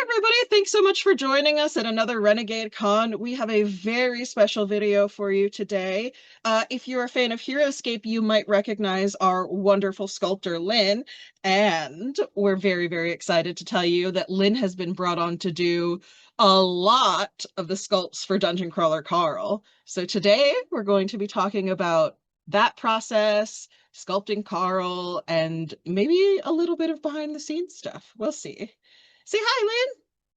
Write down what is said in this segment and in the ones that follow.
everybody, thanks so much for joining us at another Renegade Con. We have a very special video for you today. If you're a fan of Heroescape, you might recognize our wonderful sculptor, Lynn. And we're very, very excited to tell you that Lynn has been brought on to do a lot of the sculpts for Dungeon Crawler Carl. So today we're going to be talking about that process, sculpting Carl, and maybe a little bit of behind the scenes stuff. We'll see. Say hi, Lynn.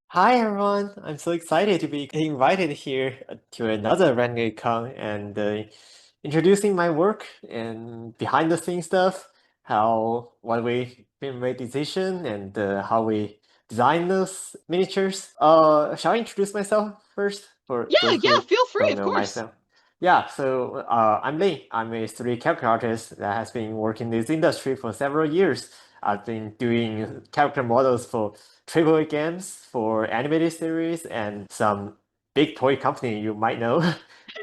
Hi everyone, I'm so excited to be invited here to another Renegade Con and introducing my work and behind the scenes stuff, what we made decision and how we design those miniatures. Shall I introduce myself first for Yeah, those yeah, who feel free, don't of know course. myself? Yeah, so I'm Lee. I'm a 3D character artist that has been working in this industry for several years. I've been doing character models for AAA games, for animated series, and some big toy company you might know.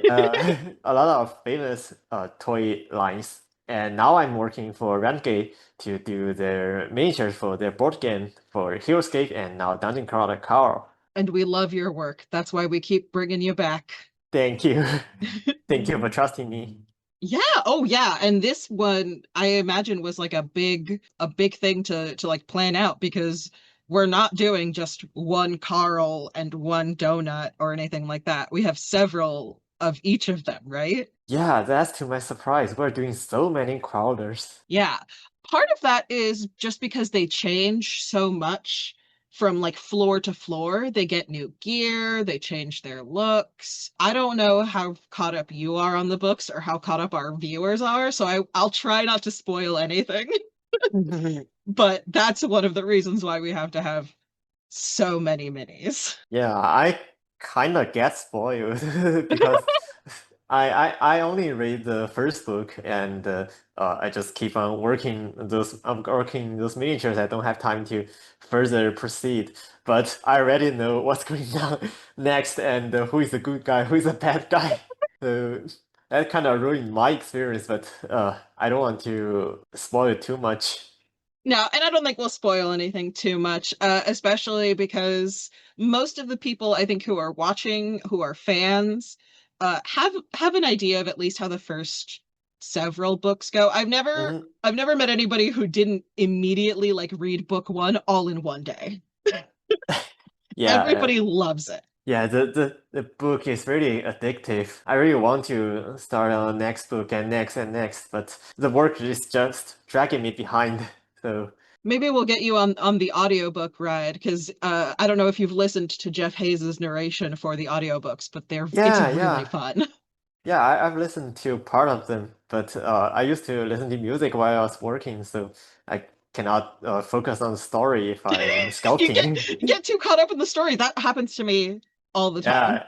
A lot of famous toy lines. And now I'm working for Renegade to do their miniatures for their board game for Heroescape and now Dungeon Crawler Carl. And we love your work. That's why we keep bringing you back. Thank you. Thank you for trusting me. Yeah, oh yeah, and this one I imagine was like a big thing to like plan out because we're not doing just one Carl and one donut or anything like that. We have several of each of them, right? Yeah, that's to my surprise. We're doing so many crawlers. Yeah. Part of that is just because they change so much from like floor to floor. They get new gear, they change their looks. I don't know how caught up you are on the books or how caught up our viewers are, so I'll try not to spoil anything. But that's one of the reasons why we have to have so many minis. Yeah, I kind of get spoiled because I only read the first book and I just keep on working those I'm working those miniatures. I don't have time to further proceed, but I already know what's going on next and who is the good guy, who is the bad guy. So that kind of ruined my experience, but I don't want to spoil it too much. No, and I don't think we'll spoil anything too much, especially because most of the people I think who are watching, who are fans, have an idea of at least how the first several books go. Mhm. I've never met anybody who didn't immediately like read book one all in one day. Yeah, Everybody loves it. yeah, the book is really addictive. I really want to start on the next book and next, but the work is just dragging me behind. So Maybe we'll get you on the audiobook ride because I don't know if you've listened to Jeff Hayes's narration for the audiobooks, but it's yeah, really yeah, fun. yeah. I've listened to part of them, but I used to listen to music while I was working, so I cannot focus on the story if I'm You sculpting. get too caught up in the story. That happens to me all the time.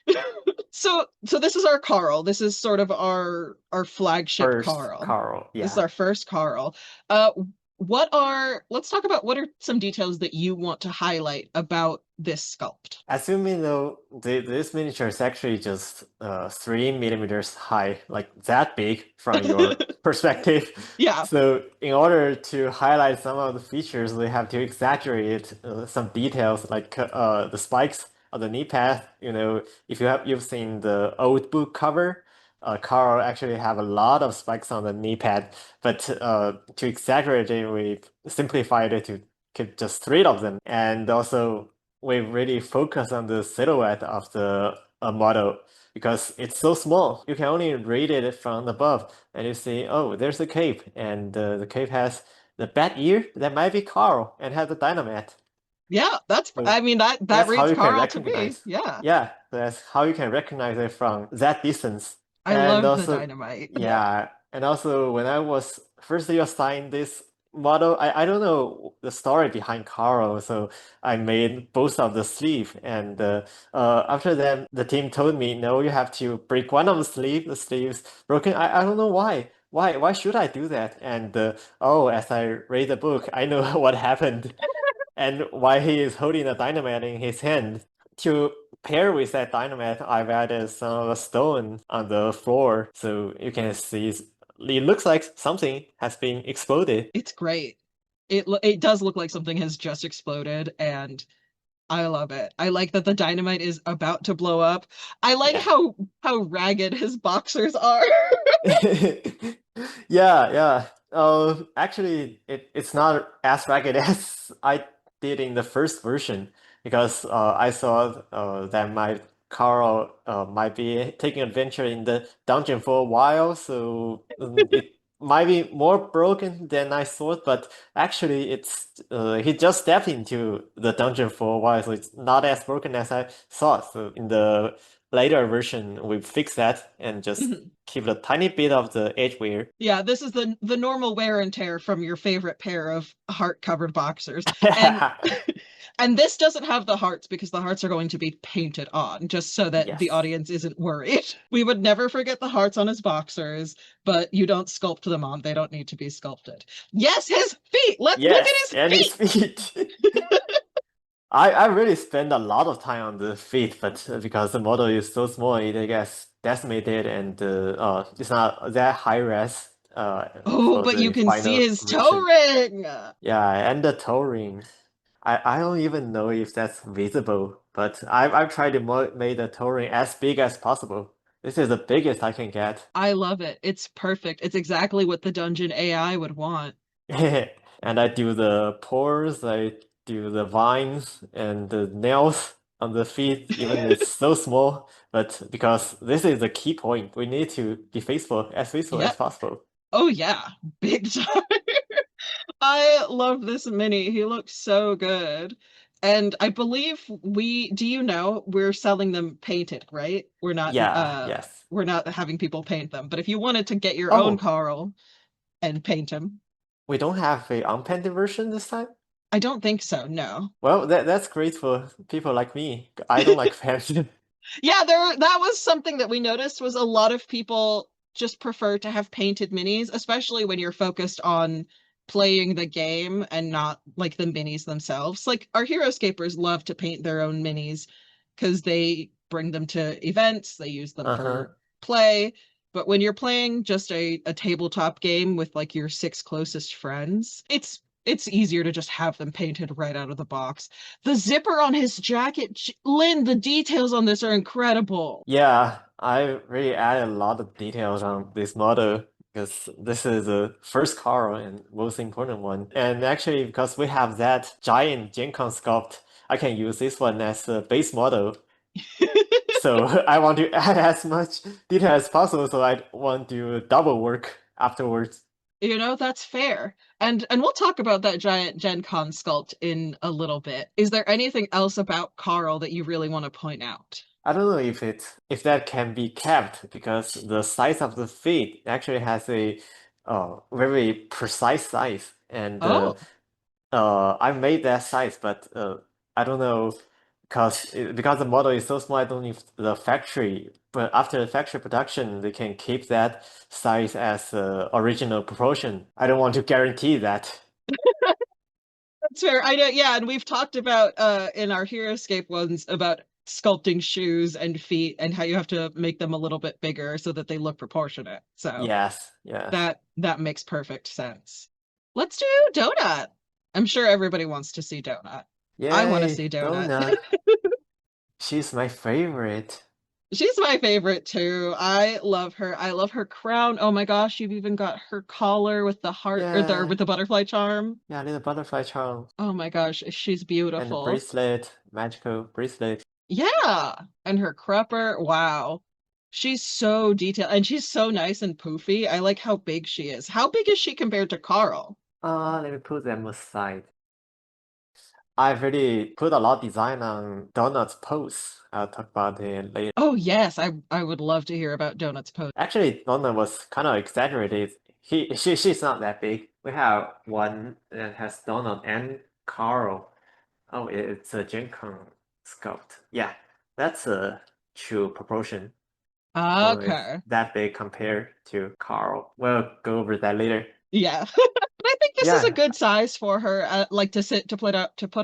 Yeah, So this is our Carl. This is sort of our flagship first Carl. Carl. This is Yeah. our first Carl. Let's talk about what are some details that you want to highlight about this sculpt. Assuming though this miniature is actually just 3 millimeters high, like that big from your perspective. Yeah. So in order to highlight some of the features, we have to exaggerate some details like the spikes on the knee pad. You know, if you've seen the old book cover, Carl actually have a lot of spikes on the knee pad, but to exaggerate it, we simplified it to keep just 3 of them, and also we really focus on the silhouette of the model because it's so small. You can only read it from above, and you see, oh, there's a cape, and the cape has the bat ear that might be Carl and has the dynamite. Yeah, So I mean that that's how reads you can Carl to me. recognize. Yeah. Yeah, that's how you can recognize it from that distance. I And love the also, dynamite. Yeah. yeah, and also when I was firstly assigned this model, I don't know the story behind Carl, so I made both of the sleeve. And after that, the team told me, no, you have to break one of the sleeves broken. I don't know why. Why should I do that? And oh, as I read the book, I know what happened and why he is holding a dynamite in his hand. To pair with that dynamite, I've added some of the stone on the floor, so you can see it looks like something has been exploded. It's great. It does look like something has just exploded, and I love it. I like that the dynamite is about to blow up. I like Yeah. how ragged his boxers are. Yeah, yeah. Actually, it's not as ragged as I did in the first version because I saw that my Carl might be taking adventure in the dungeon for a while, so it might be more broken than I thought. But actually, it's he just stepped into the dungeon for a while, so it's not as broken as I thought. So in the later version, we fix that and just keep a tiny bit of the edge wear. Yeah, this is the normal wear and tear from your favorite pair of heart-covered boxers. And and this doesn't have the hearts because the hearts are going to be painted on just so that the Yes. audience isn't worried. We would never forget the hearts on his boxers, but you don't sculpt them on. They don't need to be sculpted. Yes, his feet. Let's look at Yes, his and his feet. feet. I really spend a lot of time on the feet, but because the model is so small, it gets decimated and it's not that high res Oh, for but you the can see final his toe version. ring. Yeah, and the toe ring. I don't even know if that's visible, but I've tried to mo make the toe ring as big as possible. This is the biggest I can get. I love it. It's perfect. It's exactly what the dungeon AI would want. And I do the pores, I do the vines and the nails on the feet, even it's so small. But because this is the key point, we need to be faithful as Yep. possible. Oh yeah, big time. I love this mini. He looks so good. And I believe do you know, we're selling them painted, right? Yeah, yes. We're not having people paint them. But if you wanted to get your own Oh, Carl and paint him, we don't have a unpainted version this time? I don't think so, no. Well, that's great for people like me. I don't like painted. Yeah, that was something that we noticed was a lot of people just prefer to have painted minis, especially when you're focused on playing the game and not like the minis themselves. Like our hero scapers love to paint their own minis because they bring them to events, they use them for Uh-huh. play. But when you're playing just a tabletop game with like your six closest friends, it's easier to just have them painted right out of the box. The zipper on his jacket, Lynn, the details on this are incredible. Yeah, I really added a lot of details on this model because this is the first car and most important one. And actually, because we have that giant Gen Con sculpt, I can use this one as a base model. So I want to add as much detail as possible, so I want to double work afterwards. You know, that's fair. And we'll talk about that giant Gen Con sculpt in a little bit. Is there anything else about Carl that you really want to point out? I don't know if that can be kept because the size of the feet actually has a very precise size and Oh, I made that size, but I don't know because the model is so small. I don't know if the factory, but after the factory production, they can keep that size as original proportion. I don't want to guarantee that. that's fair. I know, yeah, and we've talked about in our Heroescape ones about sculpting shoes and feet and how you have to make them a little bit bigger so that they look proportionate. So Yes, yes. that makes perfect sense. Let's do Donut. I'm sure everybody wants to see Donut. I want to Yay, see Donut. Donut. She's my favorite. She's my favorite too. I love her. I love her crown. Oh my gosh, you've even got her collar with the heart or Yeah, with the butterfly charm. yeah, little butterfly charm Oh my gosh, she's and the beautiful. bracelet, magical bracelet. Yeah, and her crupper. Wow. She's so detailed and she's so nice and poofy. I like how big she is. How big is she compared to Carl? Let me put them aside. I've really put a lot of design on Donut's pose. I'll talk about it later. Oh yes, I would love to hear about Donut's pose. Actually, Donut was kind of exaggerated. She's not that big. We have one that has Donut and Carl. Oh, it's a Gen Con sculpt. Yeah, that's a true proportion. Donut is Okay. that big compared to Carl. We'll go over that later. Yeah. But I think this is a Yeah, good size for her, like to sit to put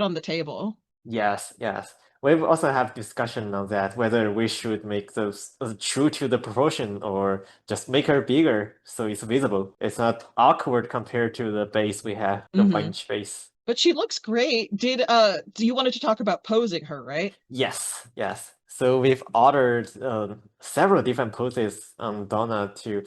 on the table. yes, yes. We also have discussion on that, whether we should make those true to the proportion or just make her bigger so it's visible. It's not awkward compared to the base we have, the Hmm. 1 inch base. But she looks great. Do you wanted to talk about posing her, right? Yes, yes. So we've ordered several different poses on Donna to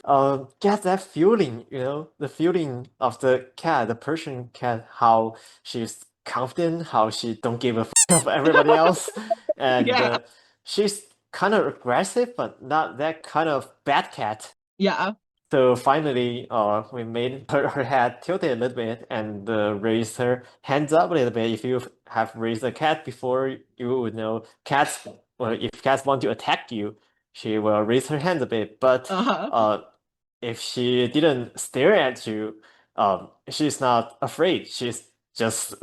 get that feeling, the feeling of the cat, the Persian cat, how she's confident, how she don't give a of everybody else, and Yeah. she's kind of aggressive, but not that kind of bad cat. Yeah. So finally, we made her head tilted a little bit and raised her hands up a little bit. If you have raised a cat before, you would know cats. Well, if cats want to attack you, she will raise her hands a bit. But Uh-huh. uh, if she didn't stare at you, she's not afraid. She's just just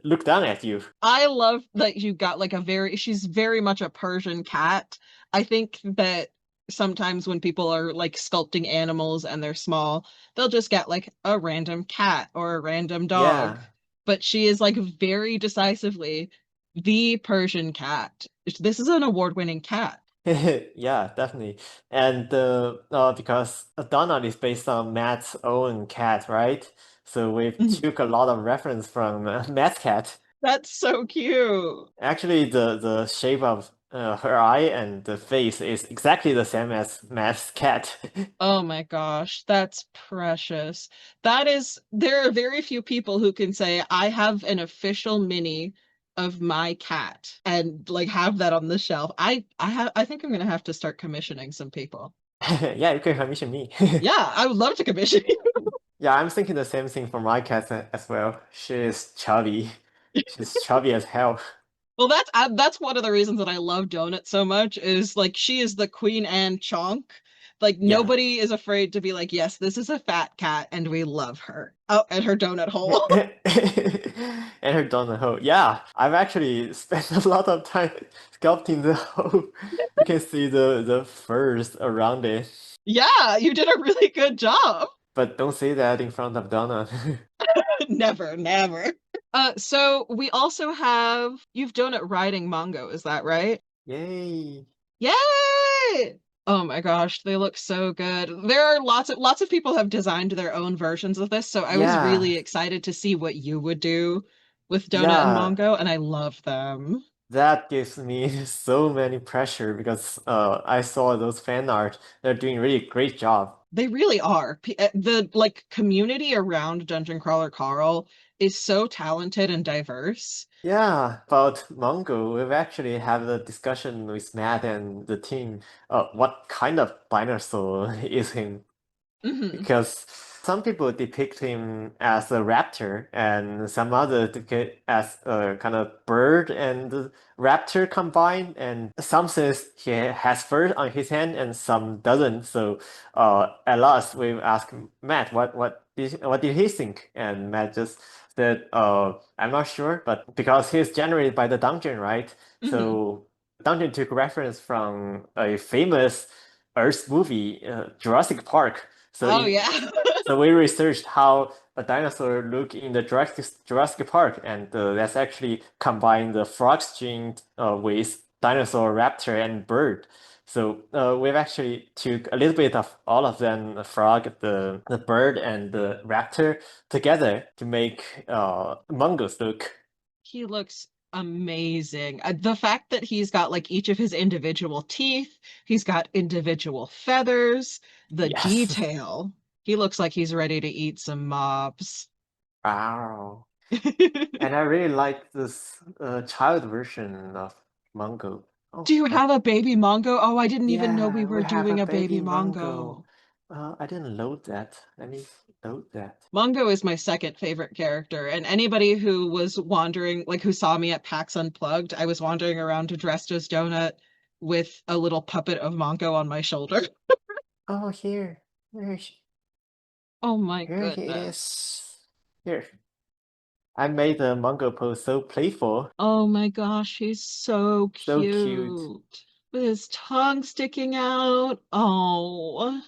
look down at you. I love that you got like she's very much a Persian cat. I think that sometimes when people are like sculpting animals and they're small, they'll just get like a random cat or a random dog. Yeah. But she is like very decisively the Persian cat. This is an award-winning cat. Yeah, definitely. And because Donald is based on Matt's own cat, right? So we Mhm. took a lot of reference from Matt's cat. That's so cute. Actually, the shape of her eye and the face is exactly the same as Matt's cat. Oh my gosh, that's precious. There are very few people who can say, I have an official mini of my cat and like have that on the shelf. I think I'm gonna have to start commissioning some people. Yeah, you can commission me. Yeah, I would love to commission you. Yeah, I'm thinking the same thing for my cat as well. She is chubby. She's chubby as hell. Well, that's one of the reasons that I love Donut so much is like she is the Queen Anne chonk. Like Yeah. nobody is afraid to be like, yes, this is a fat cat and we love her. Oh, and her donut hole. And her donut hole. Yeah, I've actually spent a lot of time sculpting the hole. You can see the furs around it, Yeah, you did a really good job. but don't say that in front of Donna. Never, never. So we also have you've donut riding Mongo, is that right? Yay! Yay! Oh my gosh, they look so good. There are lots of people have designed their own versions of this, so I was Yeah, really excited to see what you would do with Donut and yeah. Mongo, and I love them. That gives me so many pressure because I saw those fan art. They're doing really great job. They really are. The like community around Dungeon Crawler Carl is so talented and diverse. Yeah, about Mongo, we've actually had a discussion with Matt and the team. What kind of dinosaur is him? Hmm. Because some people depict him as a raptor, and some other depict as a kind of bird and raptor combined, and some says he has fur on his hand, and some doesn't. So, at last we asked Matt what did he think, and Matt just said, I'm not sure, but because he's generated by the dungeon, right? Hmm. So. Dungeon took reference from a famous Earth movie, Jurassic Park. So Oh in yeah. so we researched how a dinosaur look in the Jurassic Park, and that's actually combined the frog gene with dinosaur, raptor, and bird. So we've actually took a little bit of all of them, the frog, the bird, and the raptor together to make Mongoose look. He looks amazing. The fact that he's got like each of his individual teeth, he's got individual feathers, the Yes. detail. He looks like he's ready to eat some mobs. Wow. And I really like this child version of Mongo. Do Oh, you have a baby Mongo? Oh, I didn't even know we yeah, were we have a doing a baby baby Mongo. Mongo. I didn't load that. Let me load that. Mongo is my second favorite character, and anybody who was wandering, like who saw me at PAX Unplugged, I was wandering around dressed as Donut with a little puppet of Mongo on my shoulder. Oh, here. Oh my Here he goodness. is. Here. I made the Mongo pose so playful, Oh my gosh, he's so so cute. cute. With his tongue sticking out. Oh,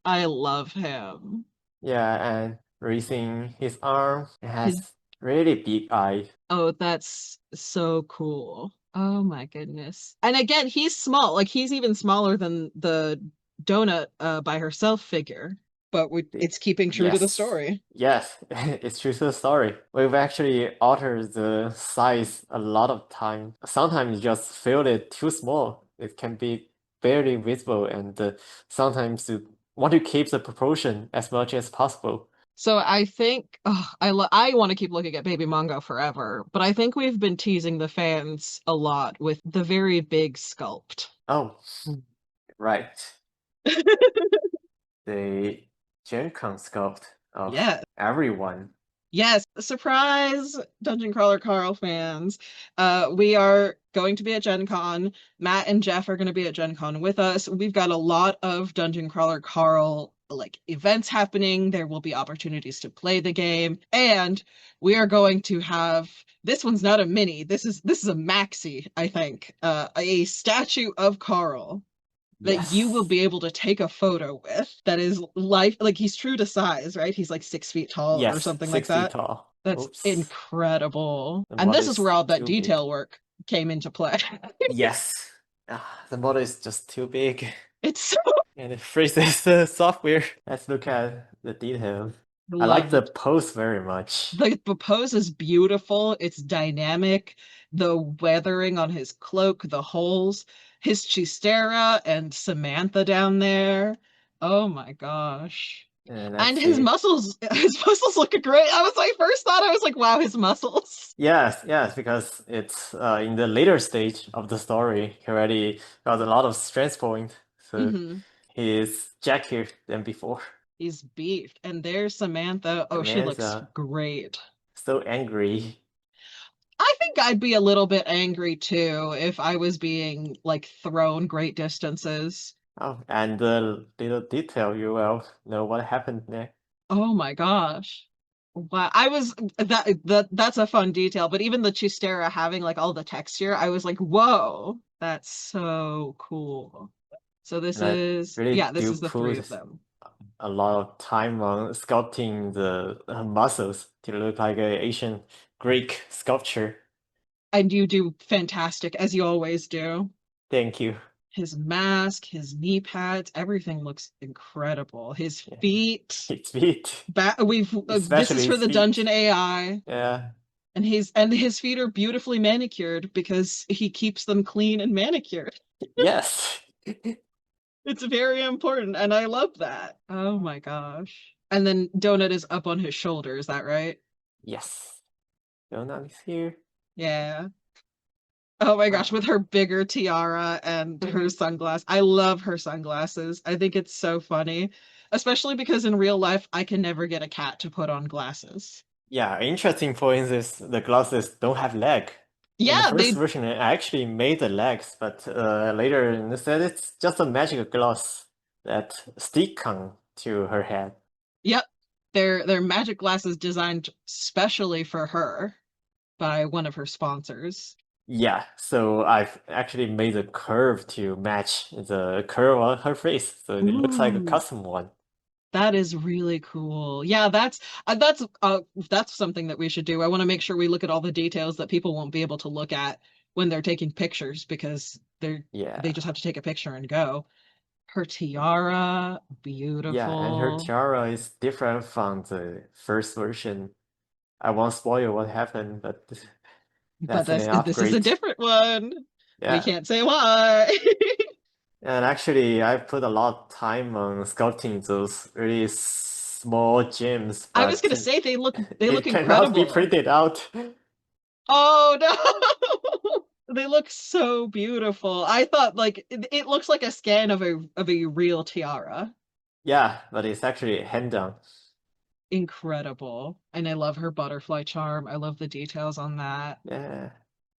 I love him. Yeah, and raising his arm. It His has really big eyes. Oh, that's so cool. Oh my goodness. And again, he's small. Like he's even smaller than the donut by herself figure. but it's keeping true to the Yes, story. yes, it's true to the story. We've actually altered the size a lot of time. Sometimes you just feel it too small. It can be barely visible, and sometimes you want to keep the proportion as much as possible. So I think I want to keep looking at Baby Mongo forever, but I think we've been teasing the fans a lot with the very big sculpt. Oh, right. The Gen Con sculpt of Yeah. everyone. Yes, surprise, Dungeon Crawler Carl fans. We are going to be at Gen Con. Matt and Jeff are going to be at Gen Con with us. We've got a lot of Dungeon Crawler Carl like events happening. There will be opportunities to play the game, and we are going to have this one's not a mini. This is a maxi, I think. A statue of Carl that you will Yes. be able to take a photo with that is life like he's true to size, right? He's like 6 feet tall or Yes, something like 6 feet that. tall. That's Oops. incredible. The And model this is is where all that too big. detail work came into play. Yes. The model is just too big. It's so And it freezes the software. Let's look at the details. I like love the it. pose very much. The pose is beautiful. It's dynamic. The weathering on his cloak, the holes, his Chistera and Samantha down there. Oh my gosh. And And let's his see. muscles, his muscles look great. I was like, first thought, I was like, wow, his muscles. Yes, yes, because it's in the later stage of the story. He already got a lot of strength point, so Hmm. he is jackier than before. He's beefed. And there's Samantha. The Oh, she man's looks great. so angry. I think I'd be a little bit angry too if I was being like thrown great distances. Oh, and the little detail, you will know what happened next. Oh my gosh. Wow. I was that's a fun detail, but even the Chistera having like all the texture, I was like, whoa, that's so cool. So And I yeah, really this do is the three put of them. a lot of time on sculpting the muscles to look like a Asian Greek sculpture. And you do fantastic as you always do. Thank you. His mask, his knee pads, everything looks incredible. His Yeah. feet, His feet, we've this is especially for his the dungeon feet. AI, Yeah. and his feet are beautifully manicured because he keeps them clean and manicured. Yes. It's very important, and I love that. Oh my gosh. And then Donut is up on his shoulder, is that right? Yes. Donut is here. Yeah. Oh my gosh, Ah. with her bigger tiara and her sunglasses. I love her sunglasses. I think it's so funny, especially because in real life, I can never get a cat to put on glasses. Yeah, interesting point is the glasses don't have leg. In the Yeah, first version, I actually made the legs, but later instead it's just a magic glass that stick on to her head. yep. They're magic glasses designed specially for her by one of her sponsors. Yeah, so I've actually made a curve to match the curve on her face, so it looks like a Ooh, custom one. that is really cool. Yeah, that's something that we should do. I want to make sure we look at all the details that people won't be able to look at when they're taking pictures because they Yeah. just have to take a picture and go. Her tiara, Yeah, and her beautiful. tiara is different from the first version. I won't spoil what happened, but But that's an this is a upgrade. different one. We Yeah. can't say why. And actually, I put a lot of time on sculpting those really small gems, I was but gonna say they look it cannot be incredible. printed out. Oh no. They look so beautiful. I thought like it looks like a scan of a real tiara. Yeah, but it's actually hand done. Incredible. And I love her butterfly charm. I love the details on that. Yeah.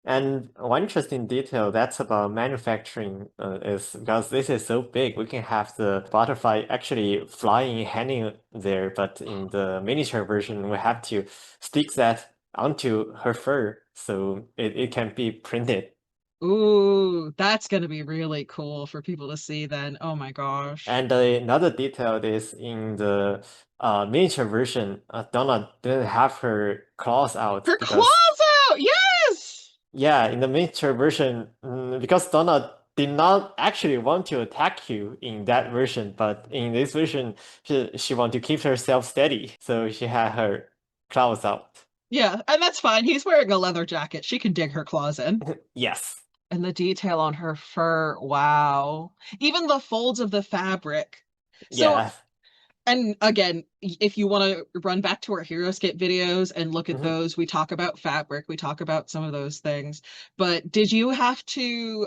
And one interesting detail that's about manufacturing is because this is so big, we can have the butterfly actually flying, hanging there, but in the miniature version, we have to stick that onto her fur so it can be printed. Ooh, that's gonna be really cool for people to see then. Oh my gosh. And another detail is in the miniature version, Donna didn't have her claws out Her because claws out! Yes! yeah, in the miniature version, because Donna did not actually want to attack you in that version, but in this version, she want to keep herself steady, so she had her claws out. Yeah, and that's fine. He's wearing a leather jacket. She can dig her claws in. Yes, And the detail on her fur, wow. Even the folds of the fabric. So, yes. and again, if you want to run back to our HeroScape videos and look at Mhm. those, we talk about fabric, we talk about some of those things. But did you have to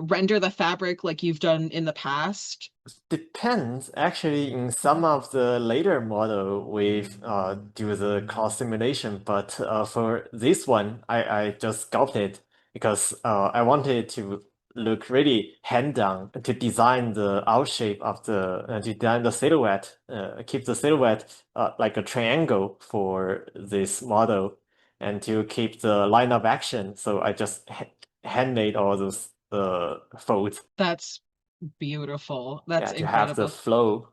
render the fabric like you've done in the past? Depends. Actually, in some of the later model, we do the cross simulation, but for this one, I just sculpted because I wanted to look really hand-done to design the out shape of to design the silhouette, keep the silhouette like a triangle for this model, and to keep the line of action. So I just handmade all those folds. That's beautiful. That's Yeah, to have the incredible. flow.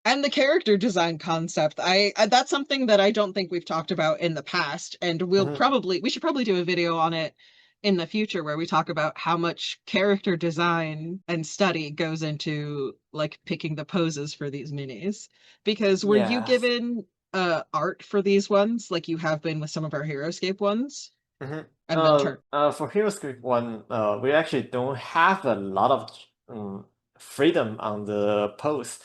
And the character design concept, that's something that I don't think we've talked about in the past, and Mhm. we should probably do a video on it in the future where we talk about how much character design and study goes into like picking the poses for these minis. Because were you Yes. given art for these ones like you have been with some of our HeroScape ones? Mhm. And then turn. For Hero Script 1, we actually don't have a lot of freedom on the pose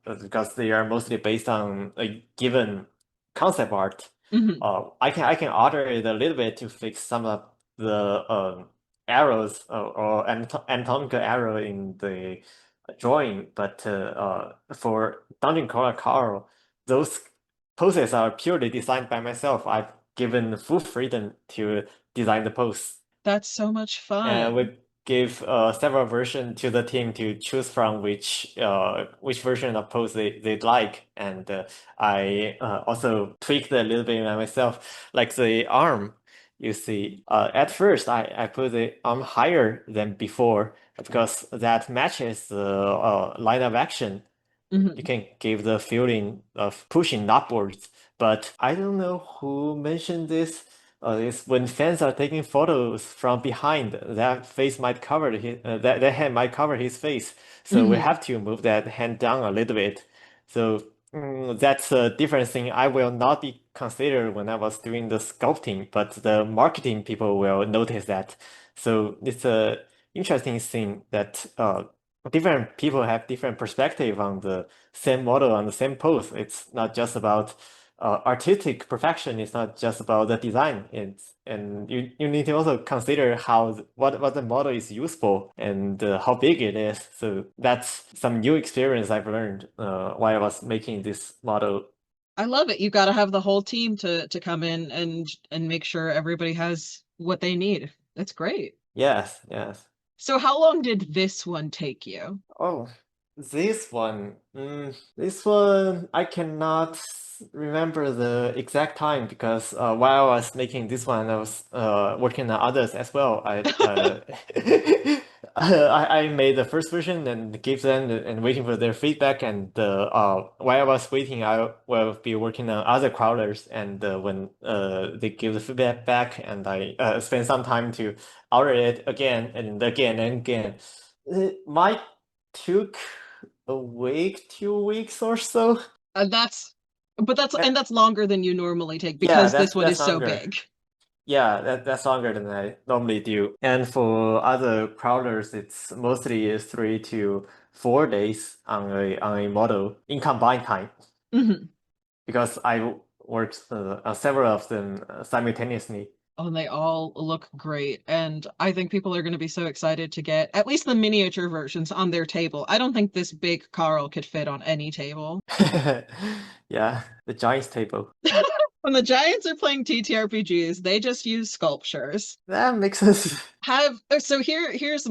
because they are mostly based on a given concept art. Mhm. I can alter it a little bit to fix some of the arrows or anatomical arrow in the drawing, but for Dungeon Crawler Carl, those poses are purely designed by myself. I've given full freedom to design the pose. That's so much And fun. we give several versions to the team to choose from which version of pose they'd like. And I also tweaked a little bit by myself, like the arm. You see, at first I put the arm higher than before because that matches the line of action. You Mhm. can give the feeling of pushing upwards. But I don't know who mentioned this. Is when fans are taking photos from behind, that face might cover that hand might cover his face. So we Mhm. have to move that hand down a little bit. So that's a different thing I will not be considered when I was doing the sculpting, but the marketing people will notice that. So it's a interesting thing that different people have different perspective on the same model on the same pose. It's not just about artistic perfection. It's not just about the design. And you need to also consider what the model is useful and how big it is. So that's some new experience I've learned while I was making this model. I love it. You got to have the whole team to come in and make sure everybody has what they need. That's great. Yes, yes. So how long did this one take you? Oh, this one, I cannot remember the exact time because while I was making this one, I was working on others as well. I made the first version and gave them and waiting for their feedback. And while I was waiting, I will be working on other crawlers. And when they give the feedback back, and I spend some time to alter it again and again and again. It might took a week, 2 weeks or so. And Uh, that's longer than you normally take Yeah, because this one that's is so longer. big. Yeah, that's longer than I normally do. And for other crawlers, it's mostly 3 to 4 days on a model in combined time Mhm. because I worked on several of them simultaneously. Oh, and they all look great. And I think people are going to be so excited to get at least the miniature versions on their table. I don't think this big Carl could fit on any table. Yeah, the Giants table. When the Giants are playing TTRPGs, they just use sculptures. That makes sense. Here's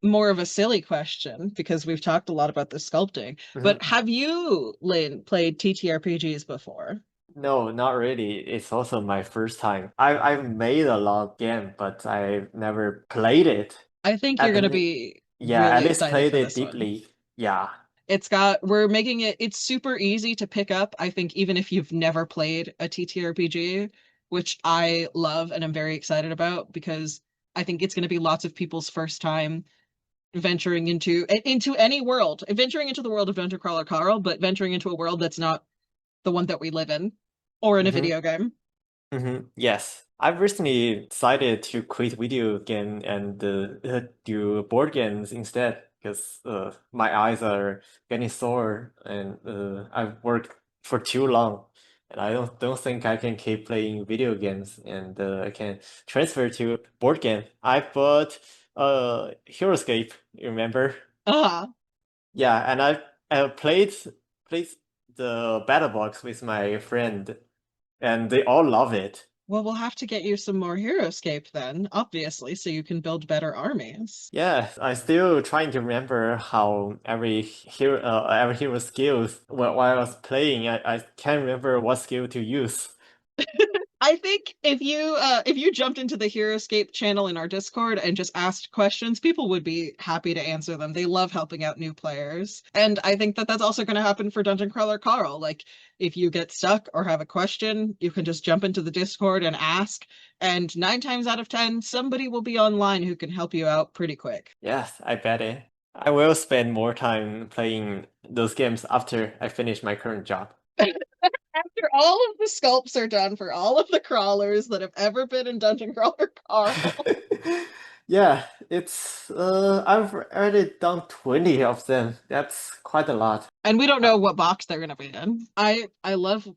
more of a silly question because we've talked a lot about the sculpting, but have you, Lynn, played TTRPGs before? No, not really. It's also my first time. I've made a lot of game, but I've never played it. I think you're At going to the be yeah, at really least excited played for it this one. deeply. Yeah. We're making it's super easy to pick up, I think, even if you've never played a TTRPG, which I love and I'm very excited about because I think it's going to be lots of people's first time venturing into any world, venturing into the world of Dungeon Crawler Carl, but venturing into a world that's not the one that we live in or in a Hmm. video game. Yes, I've recently decided to quit video game and do board games instead because my eyes are getting sore and I've worked for too long and I don't think I can keep playing video games and I can transfer to board game. I bought HeroScape, you remember? Ah, Yeah, and I played the battle box with my friend and they all love it. well, we'll have to get you some more Heroescape then, obviously, so you can build better armies. Yeah, I still trying to remember how every hero skills while I was playing. I can't remember what skill to use. I think if you jumped into the Heroescape channel in our Discord and just asked questions, people would be happy to answer them. They love helping out new players. And I think that that's also going to happen for Dungeon Crawler Carl. Like if you get stuck or have a question, you can just jump into the Discord and ask, and 9 times out of 10, somebody will be online who can help you out pretty quick. Yes, I bet it. I will spend more time playing those games after I finish my current job. After all of the sculpts are done for all of the crawlers that have ever been in Dungeon Crawler Carl. Yeah, it's I've already done 20 of them. That's quite a lot. And we don't Uh, know what box they're gonna be in. I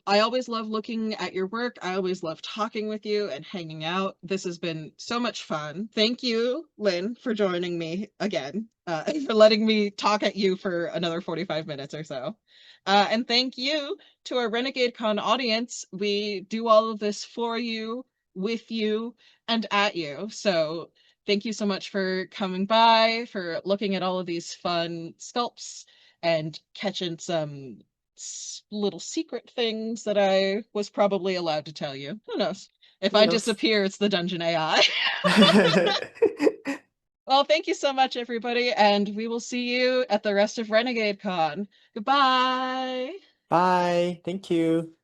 always love looking at your work. I always love talking with you and hanging out. This has been so much fun. Thank you, Lynn, for joining me again, for letting me talk at you for another 45 minutes or so. And thank you to our Renegade Con audience. We do all of this for you, with you, and at you. So thank you so much for coming by, for looking at all of these fun sculpts and catching some little secret things that I was probably allowed to tell you. Who knows? If who I knows? disappear, it's the dungeon AI. Well, thank you so much, everybody, and we will see you at the rest of Renegade Con. Goodbye. Bye. Thank you.